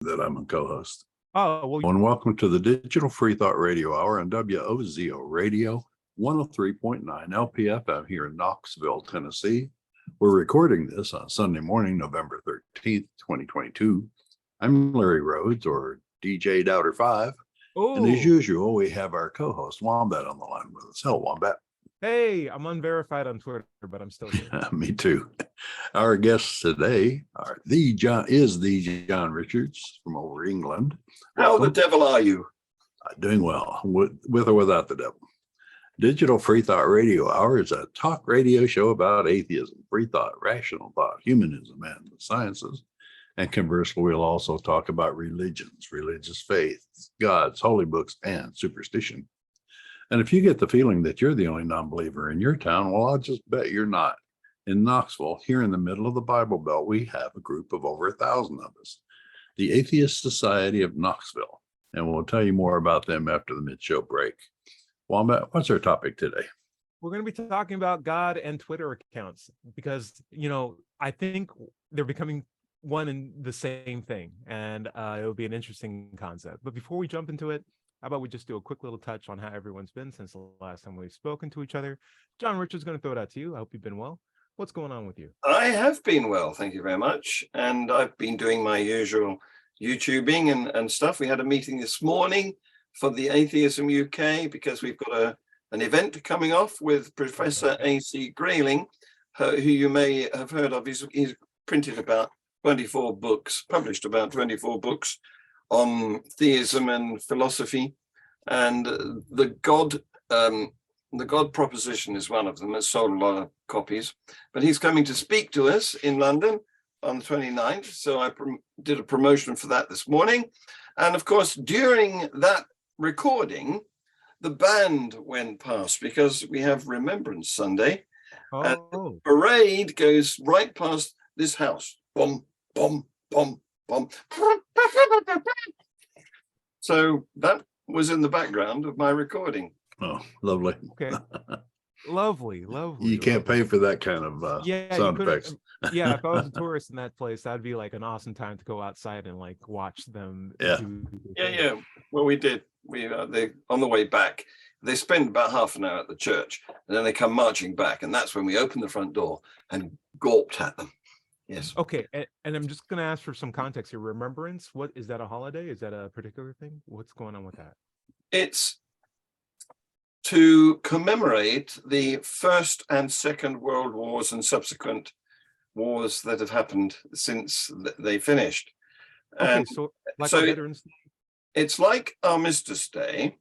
that I'm a co-host. Oh, well, And welcome to the Digital Free Thought Radio Hour on WOZO Radio 103.9 LPFM here in Knoxville, Tennessee. We're recording this on Sunday morning, November 13th, 2022. I'm Larry Rhodes, or DJ Doubter 5. And as usual, we have our co-host Wombat on the line with us. Hello, Wombat. hey, I'm unverified on Twitter, but I'm still here. Me too. Our guests today are the John Richards from over England. How the devil are you? Doing well, with or without the devil. Digital Free Thought Radio Hour is a talk radio show about atheism, free thought, rational thought, humanism, and the sciences. And conversely, we'll also talk about religions, religious faiths, gods, holy books, and superstition. And if you get the feeling that you're the only non-believer in your town, well, I'll just bet you're not. In Knoxville, here in the middle of the Bible Belt, we have a group of over 1,000 of us, the Atheist Society of Knoxville. And we'll tell you more about them after the mid-show break. Wombat, what's our topic today? We're going to be talking about God and Twitter accounts because, I think they're becoming one and the same thing. And it'll be an interesting concept. But before we jump into it, how about we just do a quick little touch on how everyone's been since the last time we've spoken to each other. John Richards is going to throw it out to you. I hope you've been well. What's going on with you? I have been well, thank you very much. And I've been doing my usual YouTubing and stuff. We had a meeting this morning for the Atheism UK because we've got an event coming off with Professor A.C. Grayling, who you may have heard of. He's printed about 24 books, published about 24 books on theism and philosophy, and the God proposition is one of them. It's sold a lot of copies, but he's coming to speak to us in London on the 29th. So I did a promotion for that this morning. And of course, during that recording, the band went past because we have Remembrance Sunday. And the parade goes right past this house. Boom, boom, boom, boom. So that was in the background of my recording. Oh, lovely. Okay. Lovely. You can't pay for that kind of sound effects. Yeah, if I was a tourist in that place, that'd be like an awesome time to go outside and like watch them. Yeah. Well, we did. They on the way back, they spend about half an hour at the church, and then they come marching back, and that's when we opened the front door and gawped at them. Yes. Okay, and I'm just going to ask for some context here. Remembrance, what is that? A holiday? Is that a particular thing? What's going on with that? It's to commemorate the First and Second World Wars and subsequent wars that have happened since they finished. Okay, so like a Veterans Day? It's like Armistice Day.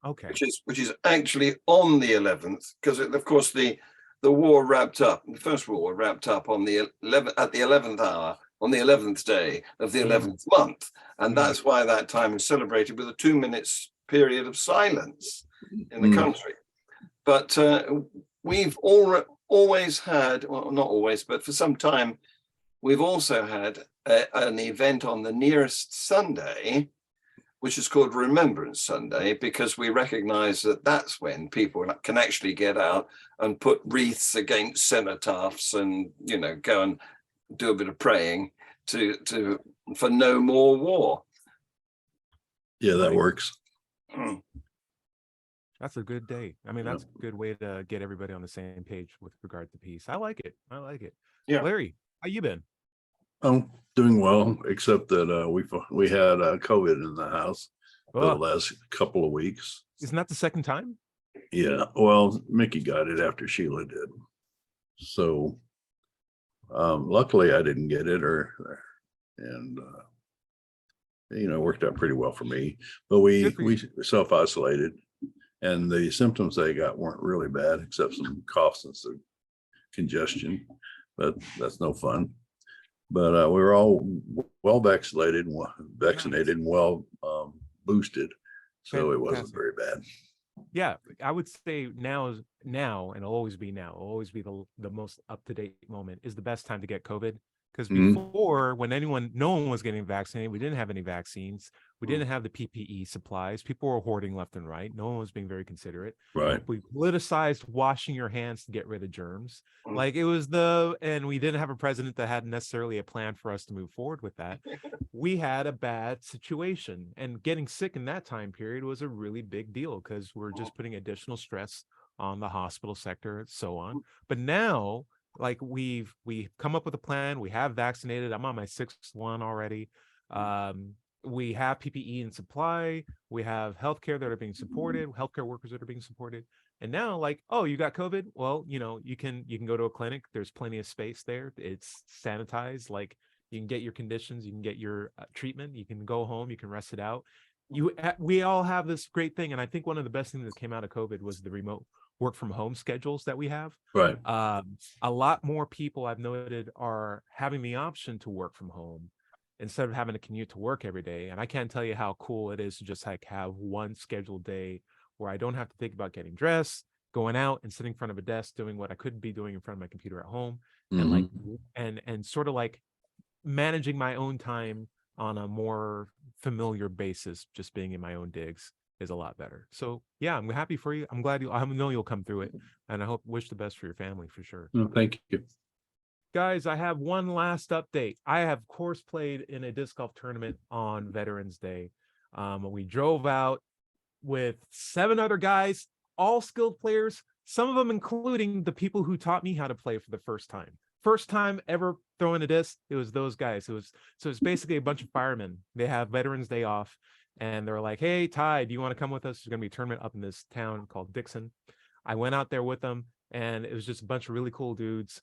Okay. Which is actually on the 11th, because of course the war wrapped up. The First War wrapped up on the 11th hour, on the 11th day of the 11th month, and that's why that time is celebrated with a 2 minutes period of silence in the country. But we've always had, well, not always, but for some time, we've also had an event on the nearest Sunday, which is called Remembrance Sunday, because we recognize that that's when people can actually get out and put wreaths against cenotaphs and, go and do a bit of praying for no more war. Yeah, that works. That's a good day. I mean, that's a good way to get everybody on the same page with regard to peace. I like it. Yeah. Larry, how you been? I'm doing well, except that we had COVID in the house for the last couple of weeks. Isn't that the second time? Yeah. Well, Mickey got it after Sheila did. So luckily I didn't get it, and worked out pretty well for me. But we self-isolated, and the symptoms they got weren't really bad, except some coughs and some congestion. But that's no fun. But we were all well vaccinated and well boosted, so it wasn't very bad. Yeah, I would say now, and it'll always be the most up-to-date moment is the best time to get COVID, Because Mhm. before, when no one was getting vaccinated, we didn't have any vaccines. We didn't have the PPE supplies. People were hoarding left and right. No one was being very considerate. Right. We politicized washing your hands to get rid of germs. Mm. Like and we didn't have a president that had necessarily a plan for us to move forward with that. We had a bad situation, and getting sick in that time period was a really big deal because we're just putting additional stress on the hospital sector and so on. But now, like we've come up with a plan. We have vaccinated. I'm on my 6th one already. We have PPE and supply. We have healthcare that are being supported, healthcare workers that are being supported. And now, like, oh, you got COVID? Well, you can go to a clinic. There's plenty of space there. It's sanitized. Like, you can get your conditions, you can get your treatment, you can go home, you can rest it out. We all have this great thing, and I think one of the best things that came out of COVID was the remote work from home schedules that we have. Right. A lot more people I've noted are having the option to work from home instead of having to commute to work every day. And I can't tell you how cool it is to just like have one scheduled day where I don't have to think about getting dressed, going out and sitting in front of a desk doing what I could be doing in front of my computer at home, and like and sort of like managing my own time on a more familiar basis. Just being in my own digs is a lot better. So yeah, I'm happy for you. I'm glad I know you'll come through it, and I wish the best for your family for sure. No, thank you. Guys, I have one last update. I have, of course, played in a disc golf tournament on Veterans Day. We drove out with 7 other guys, all skilled players, some of them including the people who taught me how to play for the first time. First time ever throwing a disc, it was those guys. It's basically a bunch of firemen. They have Veterans Day off, and they're like, hey, Ty, do you want to come with us? There's going to be a tournament up in this town called Dixon. I went out there with them, and it was just a bunch of really cool dudes.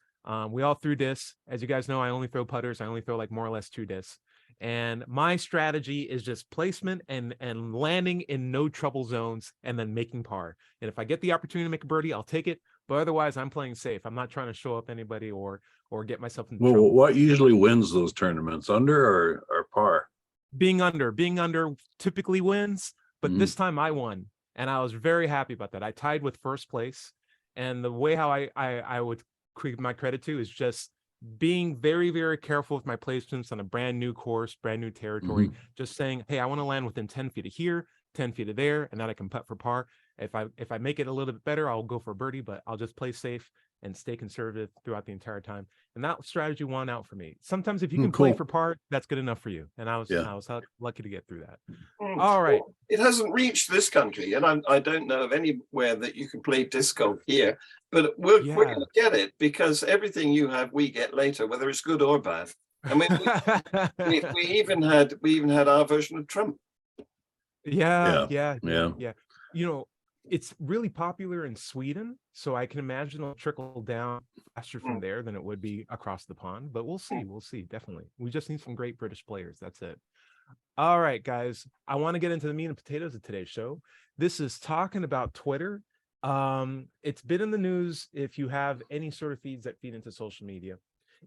We all threw discs. As you guys know, I only throw putters. I only throw like more or less 2 discs. And my strategy is just placement and landing in no trouble zones and then making par. And if I get the opportunity to make a birdie, I'll take it. But otherwise, I'm playing safe. I'm not trying to show up anybody or get myself in Well, trouble. what usually wins those tournaments, under or par? Being under typically wins, but this time I won, and I was very happy about that. I tied with first place, and the way how I would give my credit to is just being very, very careful with my placements on a brand new course, brand new territory. Just saying, hey, I want to land within 10 feet of here, 10 feet of there, and then I can putt for par. If I make it a little bit better, I'll go for a birdie, but I'll just play safe and stay conservative throughout the entire time. And that strategy won out for me. Sometimes if you can play Cool. for par, that's good enough for you. And I was lucky to get through that. All right. Well, it hasn't reached this country, and I don't know of anywhere that you can play disc golf here. But we're going to get it, because everything you have, we get later, whether it's good or bad. I mean, we even had our version of Trump. Yeah. It's really popular in Sweden, so I can imagine it'll trickle down faster from there than it would be across the pond. But we'll see, definitely. We just need some great British players. That's it. All right, guys, I want to get into the meat and potatoes of today's show. This is talking about Twitter. It's been in the news if you have any sort of feeds that feed into social media.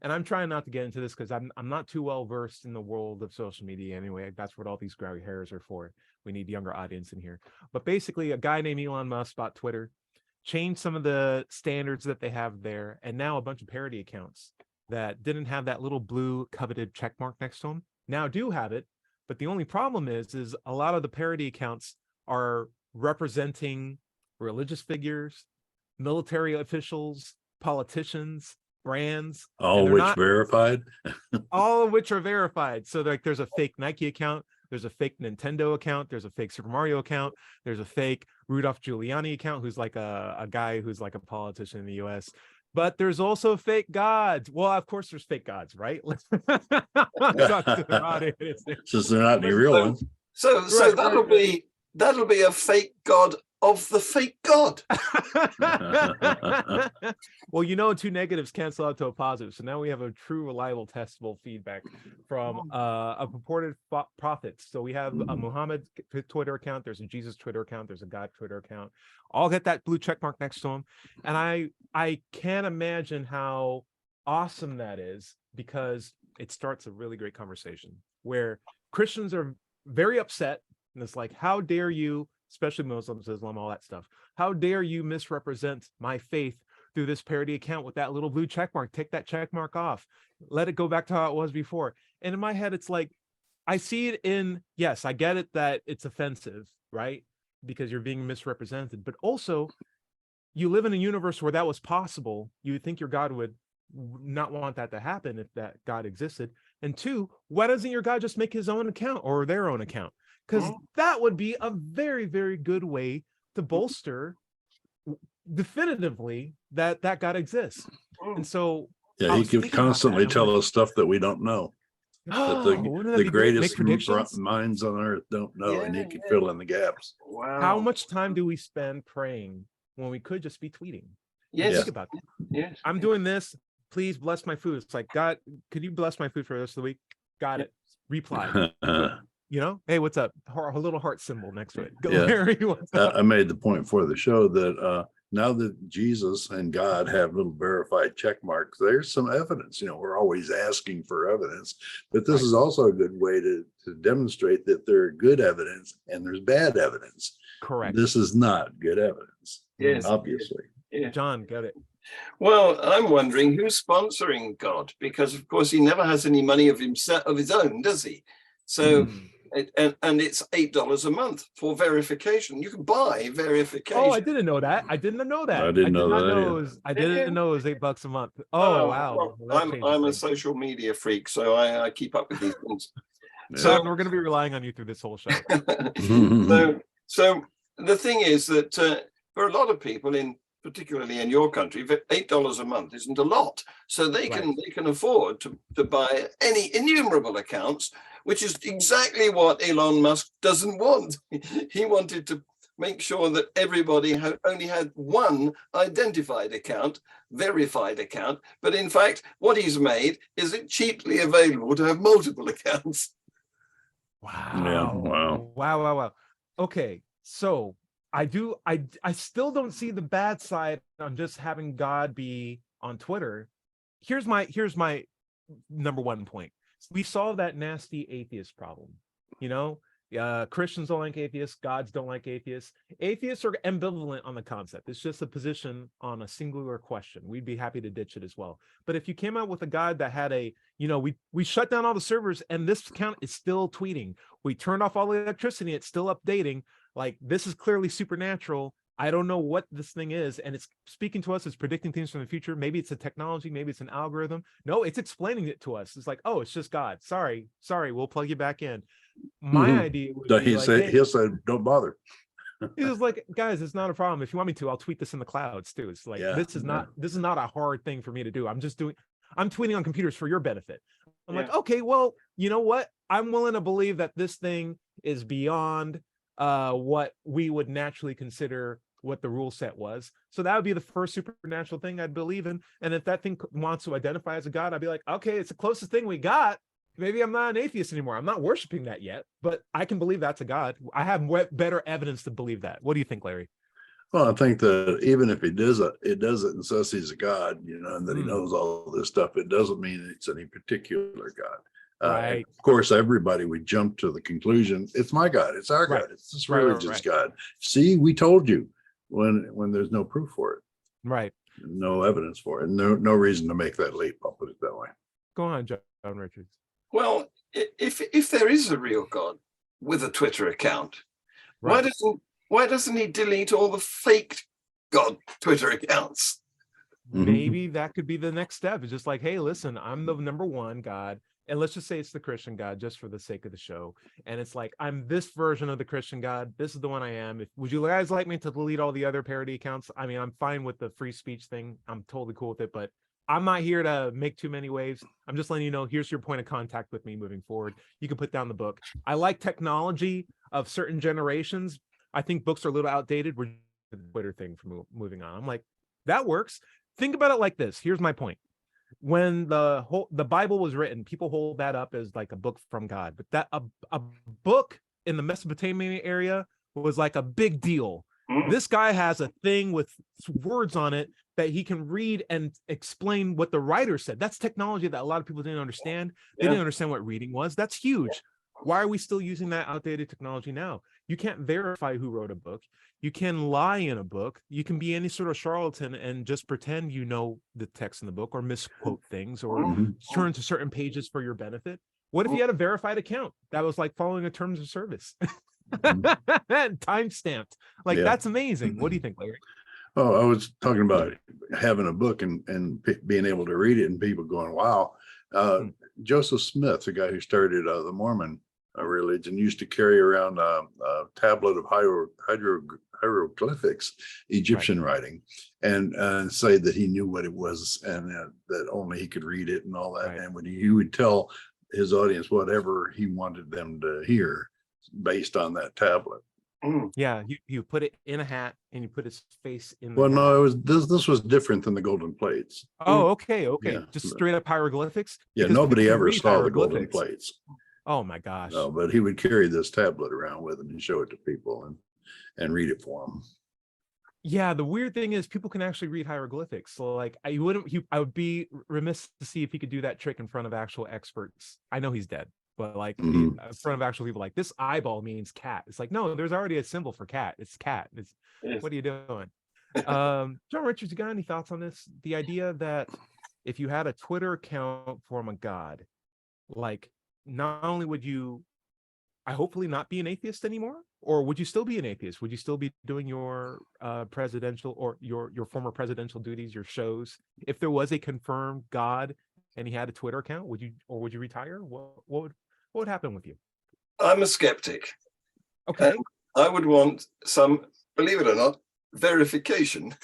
And I'm trying not to get into this because I'm not too well versed in the world of social media anyway. That's what all these gray hairs are for. We need younger audience in here. But basically, a guy named Elon Musk bought Twitter, changed some of the standards that they have there, and now a bunch of parody accounts that didn't have that little blue coveted check mark next to them now do have it. But the only problem is a lot of the parody accounts are representing religious figures, military officials, politicians, brands, all which verified. All of which are verified. So like there's a fake Nike account, there's a fake Nintendo account, there's a fake Super Mario account, there's a fake Rudolph Giuliani account, who's like a guy who's like a politician in the US. But there's also fake gods. Well, of course there's fake gods, right? Since they're not any real ones. So that'll be a fake god of the fake god. Well, 2 negatives cancel out to a positive. So now we have a true, reliable, testable feedback from a purported prophet. So we have a Muhammad Twitter account. There's a Jesus Twitter account. There's a God Twitter account. All get that blue check mark next to them. And I can't imagine how awesome that is, because it starts a really great conversation where Christians are very upset. And it's like, how dare you, especially Muslims, Islam, all that stuff. How dare you misrepresent my faith through this parody account with that little blue check mark. Take that check mark off. Let it go back to how it was before. And in my head, it's like, I see it in, yes, I get it that it's offensive, right? Because you're being misrepresented. But also, you live in a universe where that was possible. You would think your God would not want that to happen if that God existed. And two, why doesn't your God just make his own account or their own account? Because that would be a very, very good way to bolster definitively that God exists. And so Yeah, he could constantly tell us stuff that we don't know. That the greatest minds on earth don't know, and he can fill in the gaps. Wow. How much time do we spend praying when we could just be tweeting? Yes. Think about that. Yes. I'm doing this. Please bless my food. It's like, God, could you bless my food for the rest of the week? Got it. Reply. You know, hey, what's up? A little heart symbol next to it. Go, Yeah. Larry, what's up? I made the point for the show that now that Jesus and God have little verified check marks, there's some evidence. You know, we're always asking for evidence, but this is also a good way to demonstrate that there are good evidence and there's bad evidence. Correct. This is not good evidence. Yes. Obviously. Yeah. John, get it. Well, I'm wondering who's sponsoring God, because of course he never has any money of himself of his own, does he? So and it's $8 a month for verification. You can buy verification. Oh, I didn't know that. I didn't know that. I didn't know that either. I didn't know it was $8 a month. Oh, wow. Well, I'm a social media freak, so I keep up with these things. Yeah. So we're going to be relying on you through this whole show. so the thing is that for a lot of people, particularly in your country, $8 a month isn't a lot. So they can afford to buy any innumerable accounts, which is exactly what Elon Musk doesn't want. He wanted to make sure that everybody only had one identified account, verified account. But in fact, what he's made is it cheaply available to have multiple accounts. Wow. Yeah, Wow. Okay. So I still don't see the bad side on just having God be on Twitter. Here's my number one point. We solved that nasty atheist problem. You know, Christians don't like atheists, gods don't like atheists. Atheists are ambivalent on the concept. It's just a position on a singular question. We'd be happy to ditch it as well. But if you came out with a God that had we shut down all the servers and this account is still tweeting. We turned off all the electricity, it's still updating. Like, this is clearly supernatural. I don't know what this thing is, and it's speaking to us, it's predicting things from the future. Maybe it's a technology, maybe it's an algorithm. No, it's explaining it to us. It's like, oh, it's just God. Sorry, we'll plug you back in. My idea would be he'll say, don't bother. He was like, guys, it's not a problem. If you want me to, I'll tweet this in the clouds too. It's like, this is not a hard thing for me to do. I'm tweeting on computers for your benefit. I'm like, okay, well, you know what? I'm willing to believe that this thing is beyond what we would naturally consider what the rule set was. So that would be the first supernatural thing I'd believe in. And if that thing wants to identify as a God, I'd be like, okay, it's the closest thing we got. Maybe I'm not an atheist anymore. I'm not worshiping that yet, but I can believe that's a God. I have better evidence to believe that. What do you think, Larry? Well, I think that even if it doesn't and says he's a God, you know, and that he knows all this stuff, it doesn't mean it's any particular God. Right. Of course, everybody would jump to the conclusion, it's my God, it's our God, it's this religious God. See, we told you, when there's no proof for it. Right. No evidence for it. No reason to make that leap. I'll put it that way. Go on, John Richards. Well, if there is a real God with a Twitter account, why doesn't he delete all the fake God Twitter accounts? Maybe that could be the next step. It's just like, hey, listen, I'm the number one God. And let's just say it's the Christian God, just for the sake of the show. And it's like, I'm this version of the Christian God. This is the one I am. Would you guys like me to delete all the other parody accounts? I mean, I'm fine with the free speech thing. I'm totally cool with it, but I'm not here to make too many waves. I'm just letting you know, here's your point of contact with me moving forward. You can put down the book. I like technology of certain generations. I think books are a little outdated. We're the Twitter thing for moving on. I'm like, that works. Think about it like this. Here's my point. When the Bible was written, people hold that up as like a book from God, but that a book in the Mesopotamian area was like a big deal. This guy has a thing with words on it that he can read and explain what the writer said. That's technology that a lot of people didn't understand. They didn't understand what reading was. That's huge. Why are we still using that outdated technology now? You can't verify who wrote a book. You can lie in a book. You can be any sort of charlatan and just pretend you know the text in the book, or misquote things, or Mhm. turn to certain pages for your benefit. What if you had a verified account that was like following a terms of service? Time stamped. Like, Yeah. that's amazing. What do you think, Larry? Oh, I was talking about having a book and being able to read it and people going, wow. Hmm. Joseph Smith, the guy who started the Mormon religion, used to carry around a tablet of hieroglyphics, Egyptian writing, and say that he knew what it was and that only he could read it and all that. Right. And when he would tell his audience whatever he wanted them to hear based on that tablet. Mm. Yeah, you put it in a hat and you put his face in the Well, hat. no, it was this was different than the golden plates. Oh, okay. Yeah. Just straight up hieroglyphics. Yeah, Because nobody people can ever read saw the golden hieroglyphics. plates. Oh my gosh. No, but he would carry this tablet around with him and show it to people and read it for them. Yeah, the weird thing is people can actually read hieroglyphics. So like I would be remiss to see if he could do that trick in front of actual experts. I know he's dead, but like Mhm. in front of actual people, like, this eyeball means cat. It's like, no, there's already a symbol for cat. It's cat. Yes. What are you doing? John Richards, you got any thoughts on this? The idea that if you had a Twitter account from a god, like, not only would you hopefully not be an atheist anymore, or would you still be an atheist? Would you still be doing your presidential or your former presidential duties, your shows? If there was a confirmed God and he had a Twitter account, would you retire? What would happen with you? I'm a skeptic. Okay. I would want some, believe it or not, verification.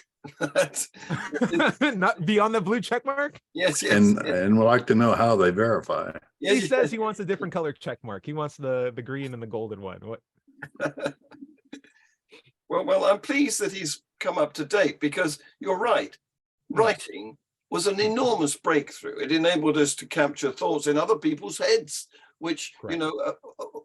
Not beyond the blue check mark. Yes, yes. And we'd like to know how they verify. Yes, He yes, says he wants a different color check mark. He wants the green and the golden one. What? Well, I'm pleased that he's come up to date, because you're right. Writing was an enormous breakthrough. It enabled us to capture thoughts in other people's heads, which Correct.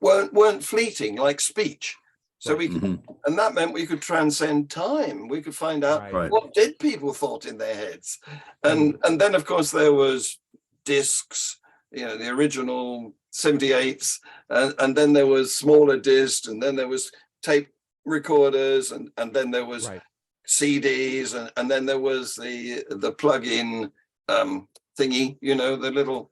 weren't fleeting like speech. So Right. we could, Mhm. and that meant we could transcend time. We could find out Right. what did people thought in their heads, and then of course there was discs, the original 78s, and then there was smaller discs, and then there was tape recorders, and then there was Right. CDs, and then there was the plug-in thingy, the little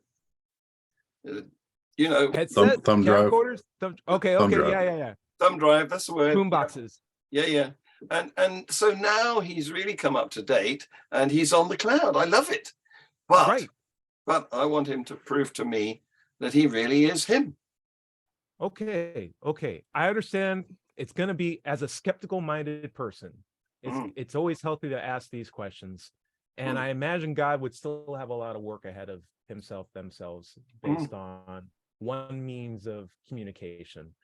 Headset, thumb drive. camcorders. Okay. Thumb drive. Yeah. thumb drive. That's the word. Boom boxes. Yeah. And so now he's really come up to date, and he's on the cloud. I love it. Right. But I want him to prove to me that he really is him. Okay. I understand. It's going to be, as a skeptical minded person, Mhm. it's always healthy to ask these questions. And Mhm. I imagine God would still have a lot of work ahead of themselves based on one means of communication.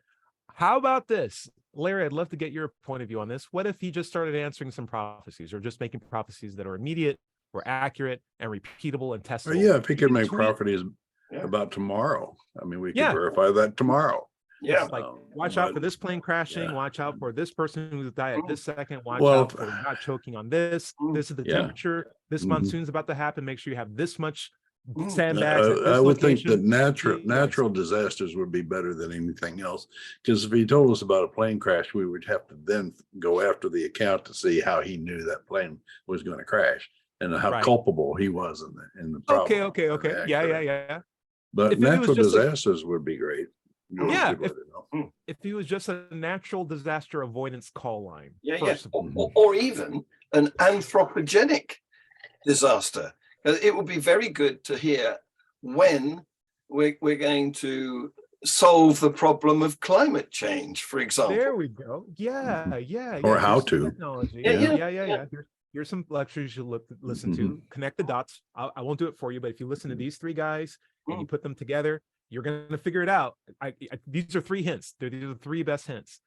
How about this? Larry, I'd love to get your point of view on this. What if he just started answering some prophecies, or just making prophecies that are immediate or accurate and repeatable and Oh, testable? yeah, if he could make tweet- prophecies Yeah. about tomorrow, I mean, we could Yeah. verify that tomorrow. Yeah. Like, watch out but- for this plane crashing. yeah. Watch out for this person who's died at this second. Watch Well, out for not choking on this. This is the Yeah. temperature. This Mhm. monsoon's about to happen. Make sure you have this much Mm. sandbags at this I would think location. that Yes. natural disasters would be better than anything else. Because if he told us about a plane crash, we would have to then go after the account to see how he knew that plane was going to crash and how Right. culpable he was in the problem. Okay. or the Yeah. accident. But If it was natural just a- disasters would be great. Yeah, Good way to know. If he was just a natural disaster avoidance call line. Yeah. First of all. Or even an anthropogenic disaster. It would be very good to hear when we're going to solve the problem of climate change, for example. There we go. Yeah. Or how Here's some to. technology. Yeah. Yeah. Here's some lectures you listen to. Connect the dots. I won't do it for you, but if you listen to these three guys and you put them together, you're gonna figure it out. These are 3 hints. These are the 3 best hints.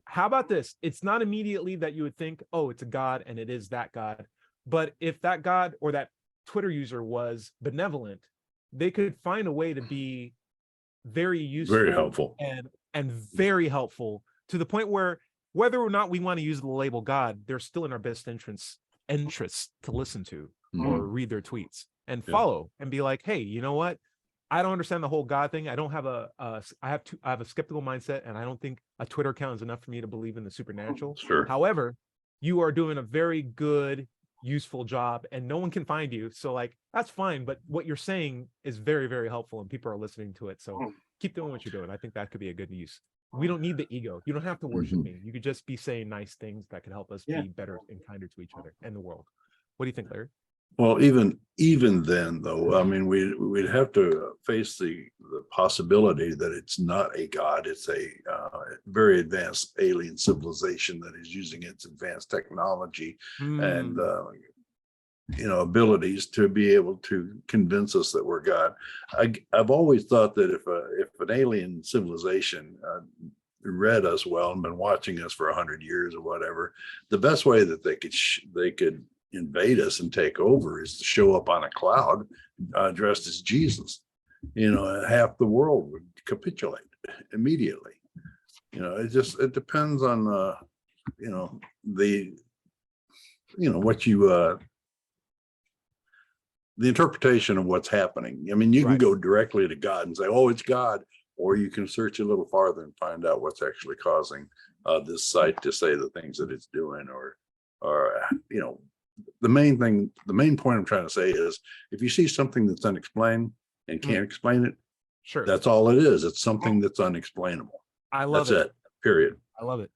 How about this? It's not immediately that you would think, oh, it's a god and it is that god. But if that god or that Twitter user was benevolent, they could find a way to be very useful, Very helpful. and very helpful, to the point where, whether or not we want to use the label God, they're still in our best interests to listen to or read their tweets and Yeah. follow and be like, hey, you know what? I don't understand the whole God thing. I don't have I have a skeptical mindset, and I don't think a Twitter account is enough for me to believe in the supernatural. Sure. However, you are doing a very good, useful job, and no one can find you. So like, that's fine. But what you're saying is very, very helpful, and people are listening to it. So keep doing what you're doing. I think that could be a good use. We don't need the ego. You don't have to worship me. You could just be saying nice things that could help us be better and kinder to each other and the world. What do you think, Larry? Well, even then, though, I mean, we'd have to face the possibility that it's not a god; it's a very advanced alien civilization that is using its advanced technology and abilities to be able to convince us that we're God. I've always thought that if an alien civilization read us well and been watching us for 100 years or whatever, the best way that they could invade us and take over is to show up on a cloud dressed as Jesus. And half the world would capitulate immediately. It depends on the interpretation of what's happening. I mean, you can go directly to God and say, oh, it's God, or you can search a little farther and find out what's actually causing this site to say the things that it's doing, or the main point I'm trying to say is, if you see something that's unexplained and can't explain it, sure, that's all it is. It's something that's unexplainable. I love that's it. Period. I love it.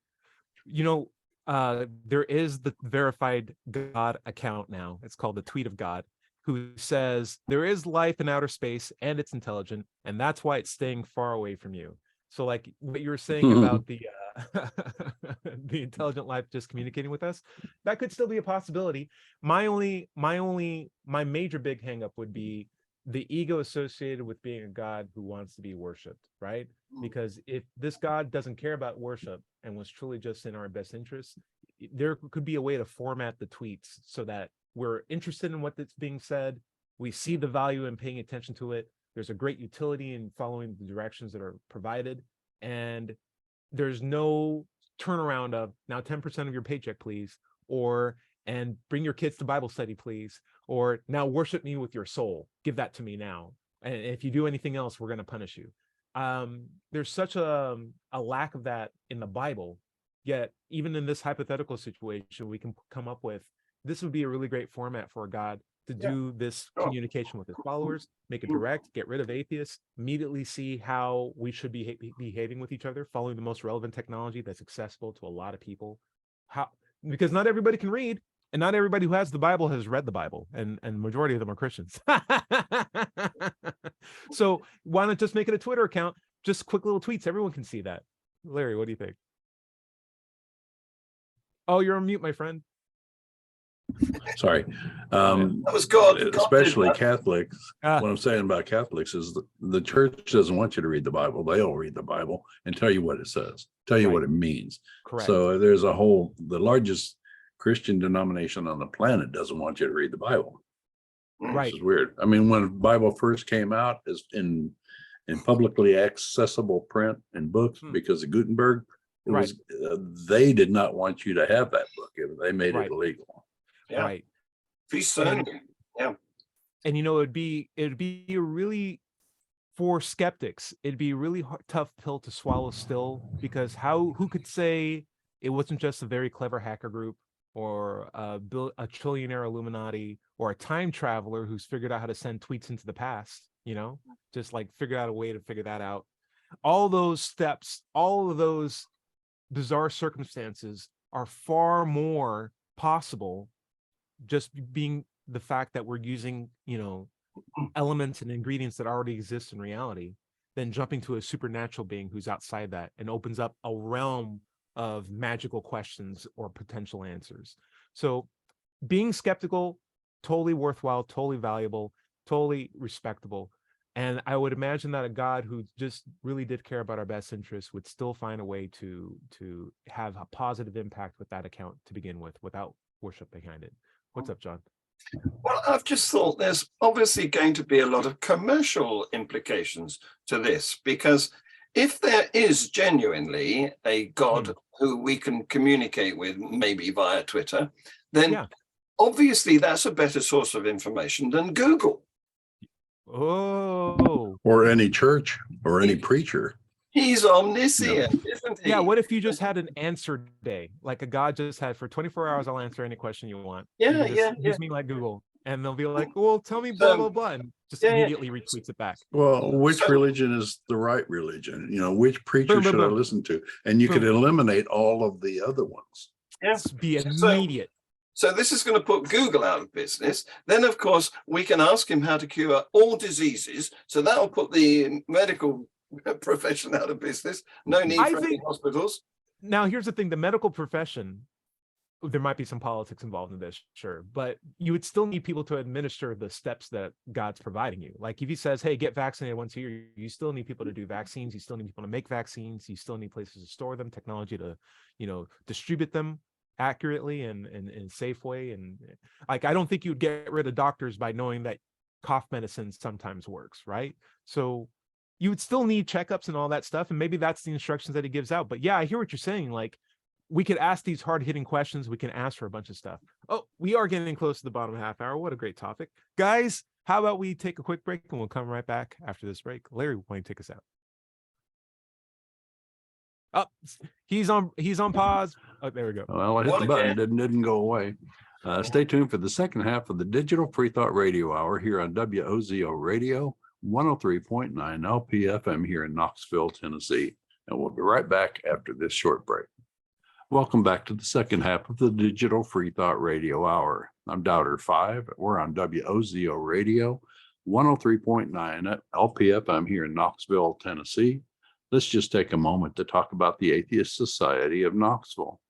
There is the verified God account now. It's called the Tweet of God, who says there is life in outer space and it's intelligent, and that's why it's staying far away from you. So like what you were saying about the the intelligent life just communicating with us, that could still be a possibility. My major big hangup would be the ego associated with being a God who wants to be worshipped, right? Because if this God doesn't care about worship and was truly just in our best interest, there could be a way to format the tweets so that we're interested in what's being said. We see the value in paying attention to it. There's a great utility in following the directions that are provided. And there's no turnaround of now 10% of your paycheck, please, and bring your kids to Bible study, please, or now worship me with your soul. Give that to me now. And if you do anything else, we're going to punish you. There's such a lack of that in the Bible. Yet, even in this hypothetical situation, we can come up with, this would be a really great format for a God to do this communication with his followers, make it direct, get rid of atheists, immediately see how we should be behaving with each other, following the most relevant technology that's accessible to a lot of people. Because not everybody can read, and not everybody who has the Bible has read the Bible, and the majority of them are Christians. So why not just make it a Twitter account? Just quick little tweets. Everyone can see that. Larry, what do you think? Oh, you're on mute, my friend. Sorry. That was God. Especially Catholics. What I'm saying about Catholics is the church doesn't want you to read the Bible. They'll read the Bible and tell you what it says, tell you what it means. Correct. So there's the largest Christian denomination on the planet doesn't want you to read the Bible. Right. Which is weird. I mean, when the Bible first came out is in publicly accessible print and books because of Gutenberg, they did not want you to have that book. They made it illegal. Yeah. Right. And it'd be a really, for skeptics, it'd be a really tough pill to swallow still, because who could say it wasn't just a very clever hacker group, or a trillionaire Illuminati, or a time traveler who's figured out how to send tweets into the past, just like figured out a way to figure that out. All those steps, all of those bizarre circumstances are far more possible just being the fact that we're using, elements and ingredients that already exist in reality, than jumping to a supernatural being who's outside that and opens up a realm of magical questions or potential answers. So being skeptical, totally worthwhile, totally valuable, totally respectable. And I would imagine that a God who just really did care about our best interests would still find a way to have a positive impact with that account to begin with, without worship behind it. What's up, John? Well, I've just thought there's obviously going to be a lot of commercial implications to this, because if there is genuinely a God who we can communicate with, maybe via Twitter, then obviously that's a better source of information than Google. Oh, or any church or any preacher. He's omniscient, isn't he? yeah. What if you just had an answer day, like a God just had for 24 hours? I'll answer any question you want. You Yeah, can just yeah. use me like Google, and they'll be like, "Well, tell me blah blah blah," and just yeah, yeah. immediately retweets it back. Well, which So- religion is the right religion? Which preacher Boom, boom, should I boom. listen to? And you could Boom. eliminate all of the other ones. Yeah. Just be So- immediate. So this is going to put Google out of business. Then, of course, we can ask him how to cure all diseases. So that will put the medical profession out of business. No need I for any think- hospitals. Now, here's the thing: the medical profession, there might be some politics involved in this, sure, but you would still need people to administer the steps that God's providing you. Like if he says, "Hey, get vaccinated once a year," you still need people to do vaccines. You still need people to make vaccines. You still need places to store them, technology to, distribute them accurately and in a safe way. And like, I don't think you'd get rid of doctors by knowing that cough medicine sometimes works, right? So you would still need checkups and all that stuff. And maybe that's the instructions that he gives out. But yeah, I hear what you're saying. Like, we could ask these hard-hitting questions. We can ask for a bunch of stuff. Oh, we are getting close to the bottom of the half hour. What a great topic. Guys, how about we take a quick break and we'll come right back after this break. Larry, why don't you take us out? Oh, he's on pause. Oh, there we go. Well, I hit What the button, again? didn't go away. Stay tuned for the second half of the Digital Free Thought Radio Hour here on WOZO Radio, 103.9 LPFM here in Knoxville, Tennessee. And we'll be right back after this short break. Welcome back to the second half of the Digital Free Thought Radio Hour. I'm Doubter 5. We're on WOZO Radio, 103.9 at LPFM here in Knoxville, Tennessee. Let's just take a moment to talk about the Atheist Society of Knoxville.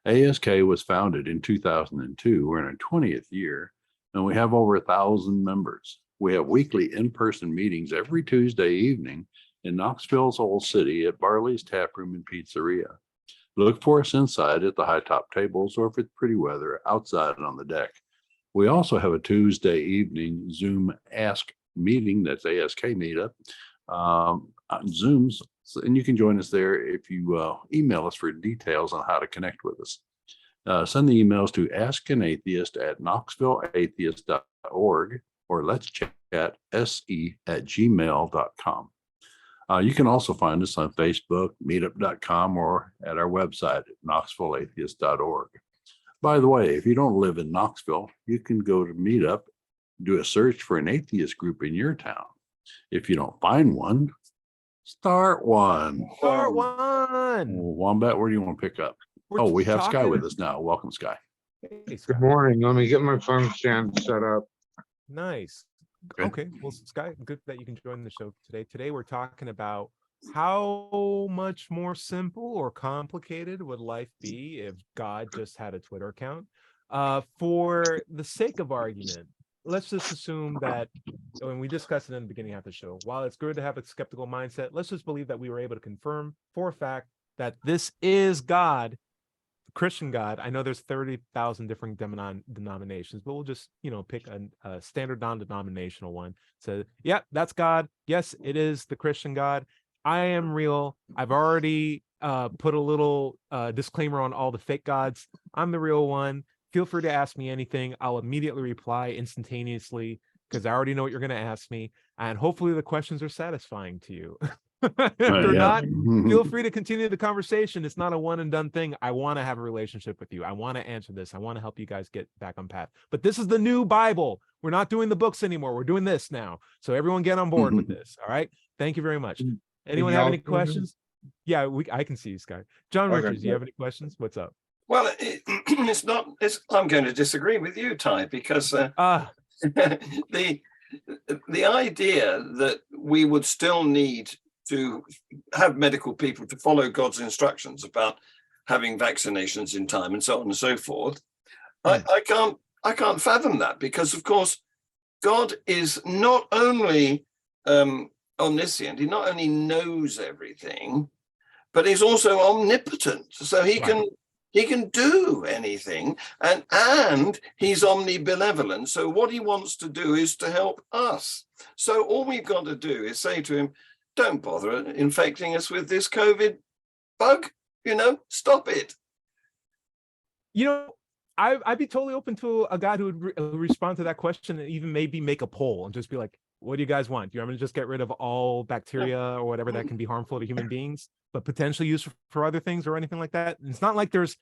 ASK was founded in 2002. We're in our 20th year, and we have over 1,000 members. We have weekly in-person meetings every Tuesday evening in Knoxville's Old City at Barley's Tap Room and Pizzeria. Look for us inside at the high top tables, or if it's pretty weather, outside on the deck. We also have a Tuesday evening Zoom Ask meeting, that's ASK meetup, on Zooms, and you can join us there if you email us for details on how to connect with us. Send the emails to askanatheist@knoxvilleatheist.org or let's chat se@gmail.com. You can also find us on Facebook, meetup.com, or at our website at knoxvilleatheist.org. By the way, if you don't live in Knoxville, you can go to Meetup, do a search for an atheist group in your town. If you don't find one, start one. Start one. Wombat, where do you want to pick up? We're We have Sky talking- with us now. Welcome, Sky. Hey, Sky. Good morning. Let me get my phone stand set up. Nice. Okay. Okay. Well, Sky, good that you can join the show today. Today we're talking about how much more simple or complicated would life be if God just had a Twitter account? For the sake of argument, let's just assume that when we discussed it in the beginning of the show, while it's good to have a skeptical mindset, let's just believe that we were able to confirm for a fact that this is God, Christian God. I know there's 30,000 different denominations, but we'll just, pick a standard non-denominational one. So, yeah, that's God. Yes, it is the Christian God. I am real. I've already put a little disclaimer on all the fake gods. I'm the real one. Feel free to ask me anything. I'll immediately reply instantaneously because I already know what you're going to ask me. And hopefully the questions are satisfying to you. If they're not, feel free to continue the conversation. It's not a one and done thing. I want to have a relationship with you. I want to answer this. I want to help you guys get back on path. But this is the new Bible. We're not doing the books anymore. We're doing this now. So everyone get on board with this. All right. Thank you very much. Anyone have any questions? Yeah, I can see you, Sky. John Okay, Richards, do you have any questions? What's up? Well, it's not. I'm going to disagree with you, Ty, because the idea that we would still need to have medical people to follow God's instructions about having vaccinations in time and so on and so forth, I can't fathom that, because of course God is not only omniscient, he not only knows everything, but he's also omnipotent. So he can do anything, and he's omnibenevolent. So what he wants to do is to help us. So all we've got to do is say to him, don't bother infecting us with this COVID bug, stop it. I'd be totally open to a guy who would respond to that question and even maybe make a poll and just be like, what do you guys want? Do you want me to just get rid of all bacteria or whatever that can be harmful to human beings, but potentially used for other things or anything like that? It's not like there's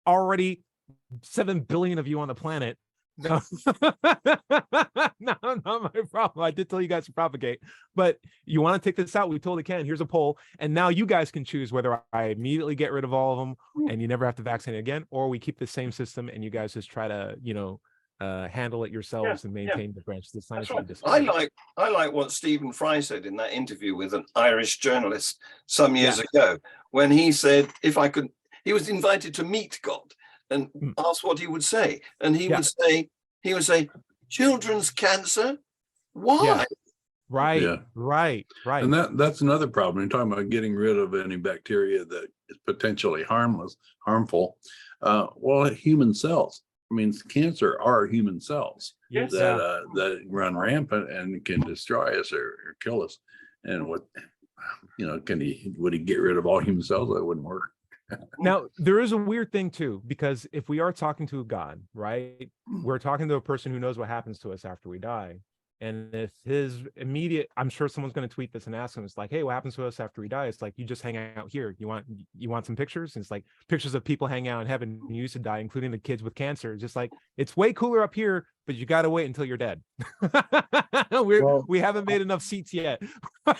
already 7 billion of you on the planet. No, no, not my problem. I did tell you guys to propagate, but you want to take this out? We totally can. Here's a poll, and now you guys can choose whether I immediately get rid of all of them and you never have to vaccinate again, or we keep the same system and you guys just try to, handle it yourselves and maintain the branches of science. That's right. I like what Stephen Fry said in that interview with an Irish journalist some years ago, when he said, if I could, he was invited to meet God and asked what he would say, and he would say, children's cancer. Why? Yeah. Right, Yeah. right. And that's another problem. You're talking about getting rid of any bacteria that is potentially harmful. Well, human cells. I mean, cancer are human cells that run rampant and can destroy us or kill us. And would he get rid of all human cells? That wouldn't work. Now, there is a weird thing too, because if we are talking to a God, right, we're talking to a person who knows what happens to us after we die. And if his immediate, I'm sure someone's going to tweet this and ask him, it's like, hey, what happens to us after we die? It's like, you just hang out here. You want some pictures? And it's like pictures of people hanging out in heaven who used to die, including the kids with cancer. Just like, it's way cooler up here, but you got to wait until you're dead. We haven't made enough seats yet.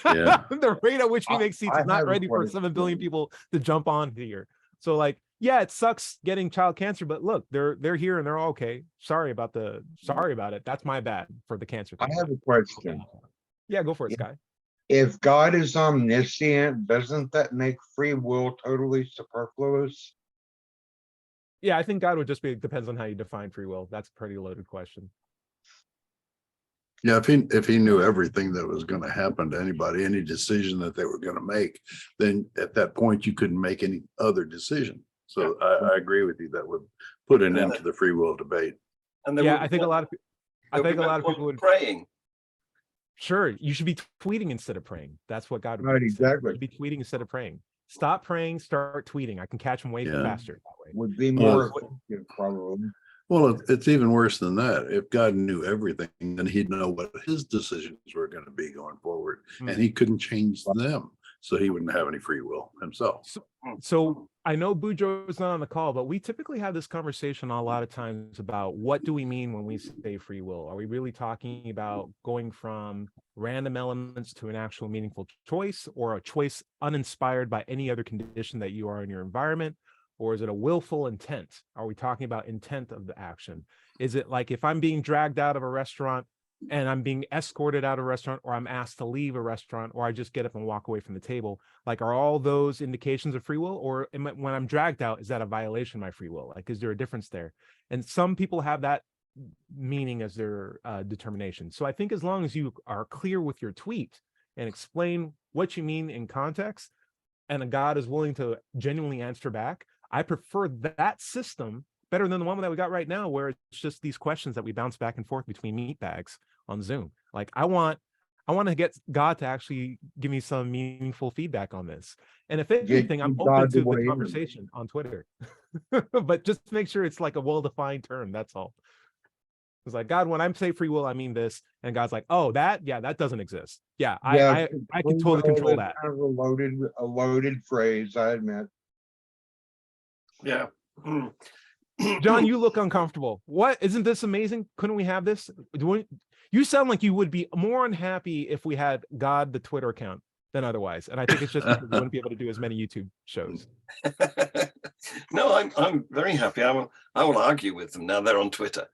Yeah. The rate at which we make seats is not have a ready for question. 7 billion people to jump on here. So like, yeah, it sucks getting child cancer, but look, they're here and they're all okay. Sorry about it. That's my bad for the cancer I thing. have a question. Yeah, go for it, Sky. If God is omniscient, doesn't that make free will totally superfluous? Yeah, I think God would just be, depends on how you define free will. That's a pretty loaded question. Yeah, if he knew everything that was going to happen to anybody, any decision that they were going to make, then at that point you couldn't make any other decision. So I agree with you. That would put an end to the free will debate. And Yeah, I think a lot of people would. praying. Sure, you should be tweeting instead of praying. That's what God would Right, say. exactly. You should be tweeting instead of praying. Stop praying, start tweeting. I can catch them way Yeah. faster that way. Would be more effective, probably. Well, it's even worse than that. If God knew everything, then he'd know what his decisions were going to be going forward, and he couldn't change them. So he wouldn't have any free will himself. So I know Bujo is not on the call, but we typically have this conversation a lot of times about what do we mean when we say free will? Are we really talking about going from random elements to an actual meaningful choice, or a choice uninspired by any other condition that you are in your environment? Or is it a willful intent? Are we talking about intent of the action? Is it like if I'm being dragged out of a restaurant and I'm being escorted out of a restaurant, or I'm asked to leave a restaurant, or I just get up and walk away from the table? Like, are all those indications of free will? Or when I'm dragged out, is that a violation of my free will? Like, is there a difference there? And some people have that meaning as their determination. So I think as long as you are clear with your tweet and explain what you mean in context, and a God is willing to genuinely answer back, I prefer that system better than the one that we got right now, where it's just these questions that we bounce back and forth between meat bags on Zoom. Like, I want to get God to actually give me some meaningful feedback on this. And if anything, I'm open to the conversation on Twitter, but just make sure it's like a well-defined term. That's all. It's like, God, when I say free will, I mean this. And God's like, oh, that doesn't exist. Yeah, I can totally control that. Kind of a loaded phrase, I admit. Yeah. John, you look uncomfortable. What? Isn't this amazing? Couldn't we have this? You sound like you would be more unhappy if we had God, the Twitter account, than otherwise. And I think it's just because we wouldn't be able to do as many YouTube shows. No, I'm very happy. I will argue with them now. They're on Twitter.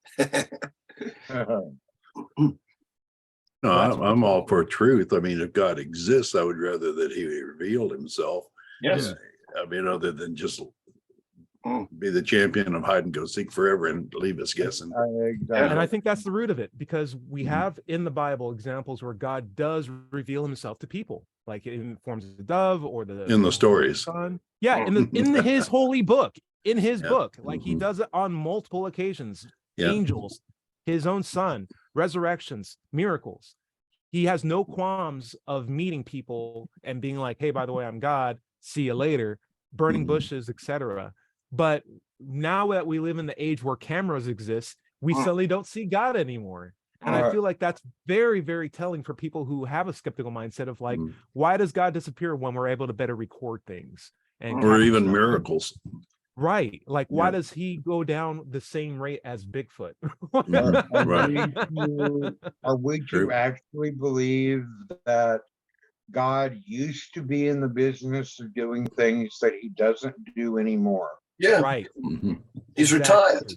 No, I'm all for truth. I mean, if God exists, I would rather that he revealed himself. Yes. I mean, other than just be the champion of hide and go seek forever and leave us guessing. Exactly. And I think that's the root of it, because we have in the Bible examples where God does reveal himself to people, like in forms of the dove or In the stories. son. Yeah, in his holy book, in his book, like he does it on multiple occasions. Yeah. Angels, his own son, resurrections, miracles. He has no qualms of meeting people and being like, hey, by the way, I'm God, see you later, burning bushes, etc. But now that we live in the age where cameras exist, we suddenly don't see God anymore. And I Alright. feel like that's very, very telling for people who have a skeptical mindset of like, Mm. why does God disappear when we're able to better record things and Or Or capture even stuff? miracles. Right. Like, why Yeah. does he go down the same rate as Bigfoot? Mm, Are right. we True. to actually believe that God used to be in the business of doing things that he doesn't do anymore? Yeah, Right. Mhm. he's Exactly. retired.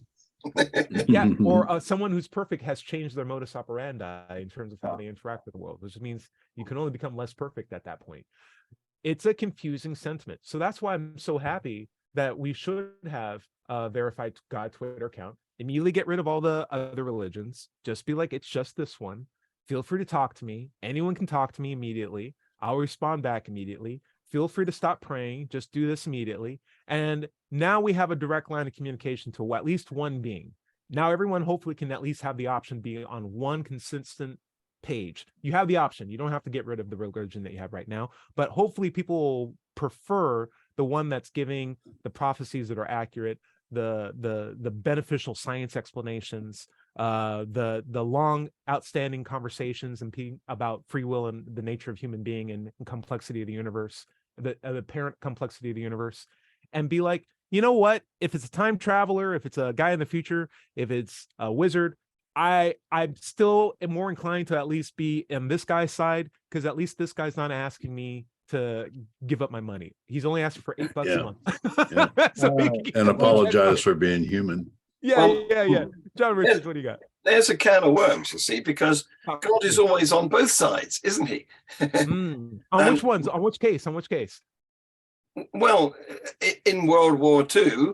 Yeah. Or someone who's perfect has changed their modus operandi in terms of how they interact with the world, which means you can only become less perfect at that point. It's a confusing sentiment. So that's why I'm so happy that we should have a verified God Twitter account. Immediately get rid of all the other religions. Just be like, it's just this one. Feel free to talk to me. Anyone can talk to me immediately. I'll respond back immediately. Feel free to stop praying. Just do this immediately. And now we have a direct line of communication to at least one being. Now everyone hopefully can at least have the option being on one consistent page. You have the option. You don't have to get rid of the religion that you have right now, but hopefully people will prefer the one that's giving the prophecies that are accurate, the beneficial science explanations, the long outstanding conversations and about free will and the nature of human being and complexity of the universe, the apparent complexity of the universe, and be like, you know what? If it's a time traveler, if it's a guy in the future, if it's a wizard, I'm still more inclined to at least be on this guy's side, because at least this guy's not asking me to give up my money. He's only asking for $8 Yeah. a month. Yeah. So he can give And up all that apologize money. for being human. Yeah, Well, yeah. John Richards, what do you got? There's a can of worms, you see, because God is always on both sides, isn't he? On which ones? On which case? On which case? Well, in World War II,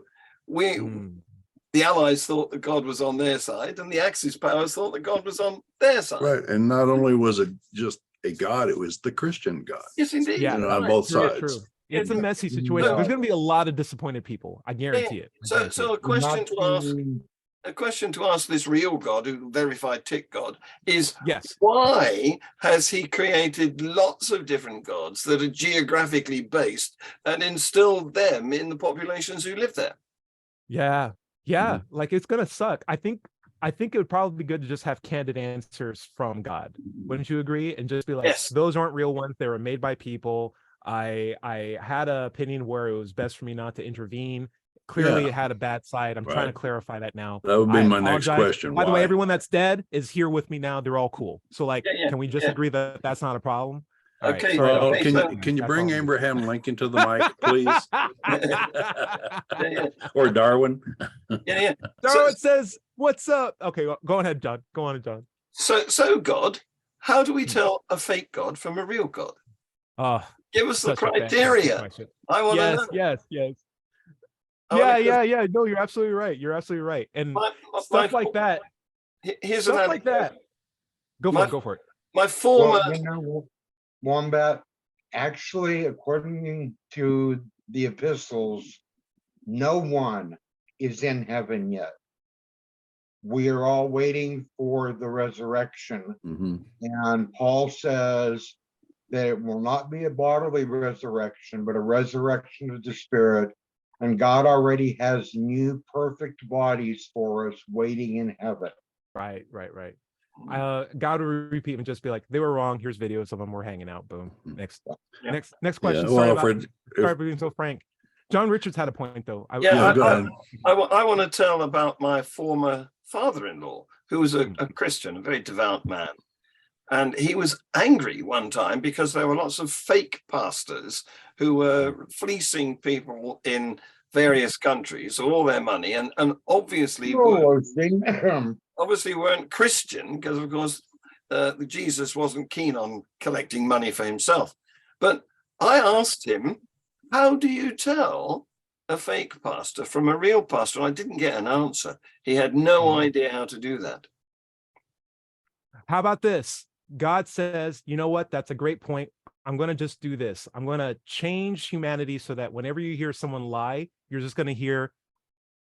Mm. the Allies thought that God was on their side, and the Axis powers thought that God was on their side. Right. And not only was it just a God, it was the Christian God. Yes, indeed. Yeah. You know, on Right. both True, sides. true. It's a Yeah. messy situation. No. There's going to be a lot of disappointed people. I guarantee it. I guarantee So it. a question Not to ask, to- a question to ask this real God, who verified tick God, is Yes. why has he created lots of different gods that are geographically based and instilled them in the populations who live there? Yeah. Yeah. Like it's gonna suck. I think it would probably be good to just have candid answers from God. Wouldn't you agree? And just be like, Yes. those aren't real ones. They were made by people. I had an opinion where it was best for me not to intervene. Clearly Yeah. it had a bad side. I'm trying to Right. clarify that now. That would be I my next apologize. question. By the way, Why? everyone that's dead is here with me now. They're all cool. So like, Yeah, can we just yeah. agree that that's not a problem? All right, Okay, sorry well, about okay, that. so- Can you That's bring all. Abraham Lincoln to the mic, please? Yeah. Or Darwin? Yeah. Darwin says, "What's up?" Okay, well, go ahead, John. Go on, John. So God, how do we tell a fake God from a real God? Oh, Give us the such a fantastic criteria. question. I want to Yes, know. yes. I wanna Yeah. No, you're absolutely right. You're absolutely right. And stuff like that. Here's an Stuff like that. anecdote. Go for My- it. Go for it. My former, Well, you know, Wombat, actually, according to the epistles, no one is in heaven yet. We are all waiting for the resurrection. Mhm. And Paul says that it will not be a bodily resurrection, but a resurrection of the spirit. And God already has new perfect bodies for us waiting in heaven. Right. God will repeat and just be like, they were wrong. Here's videos of them. We're hanging out. Boom. Next Yeah. next Yeah, question. well, Sorry for being so frank. John Richards had a point though. Yeah, go ahead. I want to tell about my former father-in-law, who was a Christian, a very devout man. And he was angry one time because there were lots of fake pastors who were fleecing people in various countries of all their money and obviously weren't Christian, because of course Jesus wasn't keen on collecting money for himself. But I asked him, how do you tell a fake pastor from a real pastor? And I didn't get an answer. He had no idea how to do that. How about this? God says, you know what? That's a great point. I'm going to just do this. I'm going to change humanity so that whenever you hear someone lie, you're just going to hear,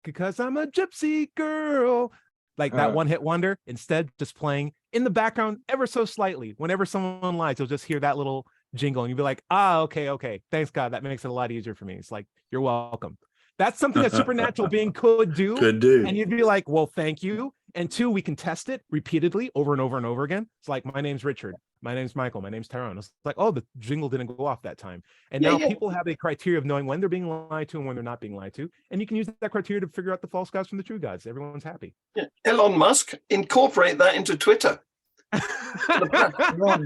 because I'm a gypsy girl, like that one hit wonder, instead just playing in the background ever so slightly. Whenever someone lies, you'll just hear that little jingle and you'll be like, okay. Thanks God. That makes it a lot easier for me. It's like, you're welcome. That's something that supernatural being could do. Could do. And you'd be like, well, thank you. And two, we can test it repeatedly over and over and over again. It's like, my name's Richard, my name's Michael, my name's Tyrone. It's like, oh, the jingle didn't go off that time. And Yeah, now yeah. people have a criteria of knowing when they're being lied to and when they're not being lied to. And you can use that criteria to figure out the false gods from the true gods. Everyone's happy. Yeah. Elon Musk, incorporate that into Twitter.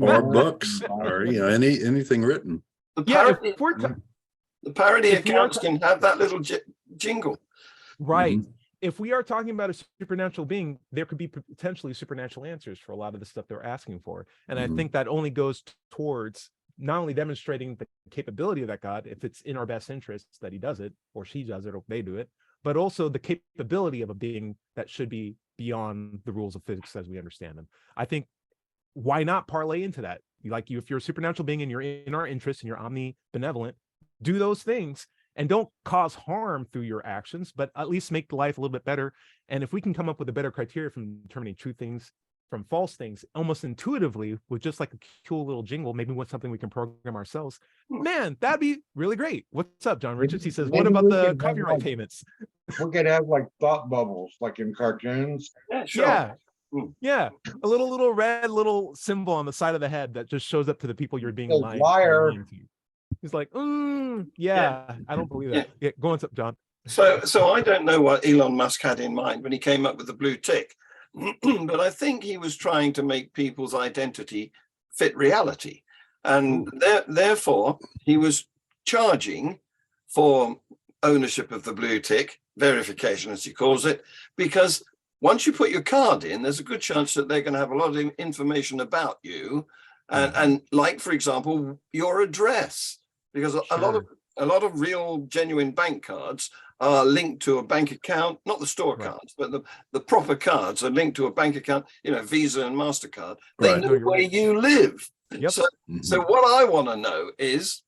Or books, or anything written. The Yeah, parody, if we're the parody if we are accounts can have that little jingle. right. Mhm. If we are talking about a supernatural being, there could be potentially supernatural answers for a lot of the stuff they're asking for. And I Mhm. think that only goes towards not only demonstrating the capability of that God, if it's in our best interests that he does it, or she does it, or they do it, but also the capability of a being that should be beyond the rules of physics as we understand them. I think, why not parlay into that? Like, if you're a supernatural being and you're in our interests and you're omnibenevolent, do those things. And don't cause harm through your actions, but at least make life a little bit better. And if we can come up with a better criteria from determining true things from false things, almost intuitively, with just like a cool little jingle, maybe with something we can program ourselves, man, that'd be really great. What's up, John Richards? He says, what Maybe about we the can have, copyright like, payments? We could have like thought bubbles, like in cartoons. Yeah, sure. Yeah. Hmm. Yeah. A little red little symbol on the side of the head that just shows up to the people you're being Says liar. lying to. He's like, yeah, I don't believe that. Yeah, go on, John. So I don't know what Elon Musk had in mind when he came up with the blue tick, but I think he was trying to make people's identity fit reality, and therefore he was charging for ownership of the blue tick, verification as he calls it, because once you put your card in, there's a good chance that they're going to have a lot of information about you, and like, for example, your address, because a lot of real genuine bank cards are linked to a bank account, not the store Right. cards, but the proper cards are linked to a bank account, Visa and MasterCard. They Right. know No, you're where right. you live. Yep. So what I want to know is,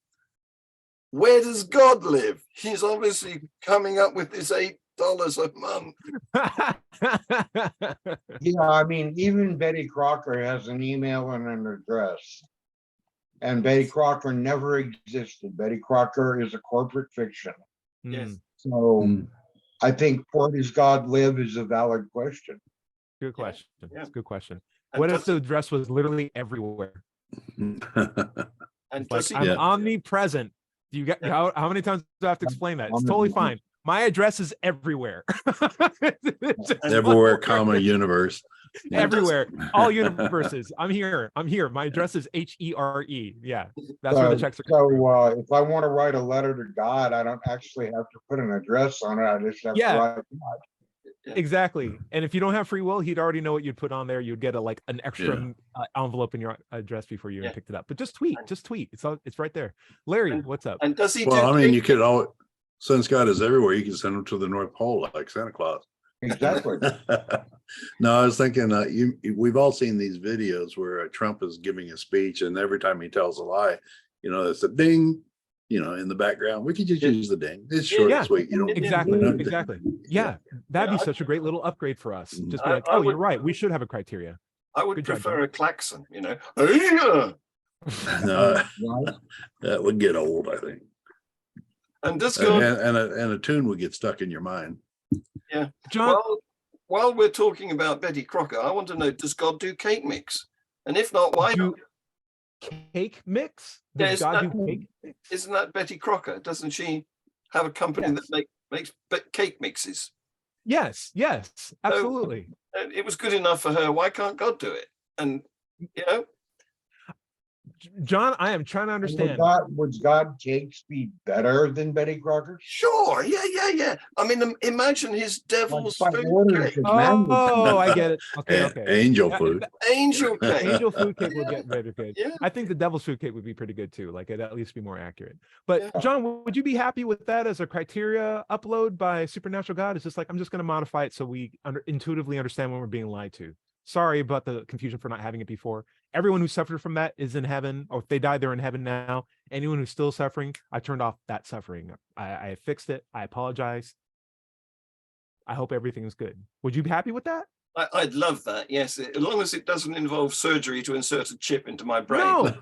where does God live? He's obviously coming up with this $8 a month. Yeah, I mean, even Betty Crocker has an email and an address. And Betty Crocker never existed. Betty Crocker is a corporate fiction. Yes. So Mm. I think where does God live is a valid question. Good question. Yeah. It's a good question. And What does if the address was literally everywhere? And Like, does he I'm Yeah. omnipresent. Do you get Yeah. how many times do I have to explain that? It's totally fine. My address is everywhere. It's just Everywhere, all comma, universe. Yeah. everywhere, all universes. I'm here. My address is HERE. Yeah, that's where the checks are. So if I want to write a letter to God, I don't actually have to put an address on it. I just have Yeah. to write. Exactly. And if you don't have free will, he'd already know what you'd put on there. You'd get an extra envelope in your address before you Yeah. picked it up. But just tweet. It's right there. Larry, what's up? And does he Well, do I mean, you could all, since God is everywhere, you can send him to the North Pole like Santa Claus. Exactly. No, I was thinking, we've all seen these videos where Trump is giving a speech, and every time he tells a lie, it's a ding, in the background. We could just use the ding. It's short Yeah. and sweet. You don't Exactly. don't- Exactly. Yeah. That'd Yeah, be such a great little upgrade for us. Just be I- like, I oh, you're would- right. We should have a criteria. I would Good job, prefer John. a klaxon, No, Right? that would get old, I think. And does And, God, and a tune would get stuck in your mind. John, well, while we're talking about Betty Crocker, I want to know, does God do cake mix? And if not, why do not? cake mix? Yeah, Does isn't God that- do cake mix? Isn't that Betty Crocker? Doesn't she have a company Yes. that makes cake mixes? Yes. Absolutely. And it was good enough for her. Why can't God do it? And John, I am trying to understand. Would God cakes be better than Betty Crocker? sure, yeah. I mean, imagine his devil's Like food orders cake, of magnitude. Oh, I get it. Okay. Angel Yeah, food. angel cake. Angel food cake would get very good. Yeah. I think the devil's food cake would be pretty good too. Like, it'd at least be more accurate. But Yeah. John, would you be happy with that as a criteria upload by Supernatural God? It's just like, I'm just going to modify it so we intuitively understand when we're being lied to. Sorry about the confusion for not having it before. Everyone who suffered from that is in heaven, or if they died, they're in heaven now. Anyone who's still suffering, I turned off that suffering. I fixed it. I apologize. I hope everything's good. Would you be happy with that? I'd love that. Yes, as long as it doesn't involve surgery to insert a chip into my brain. No,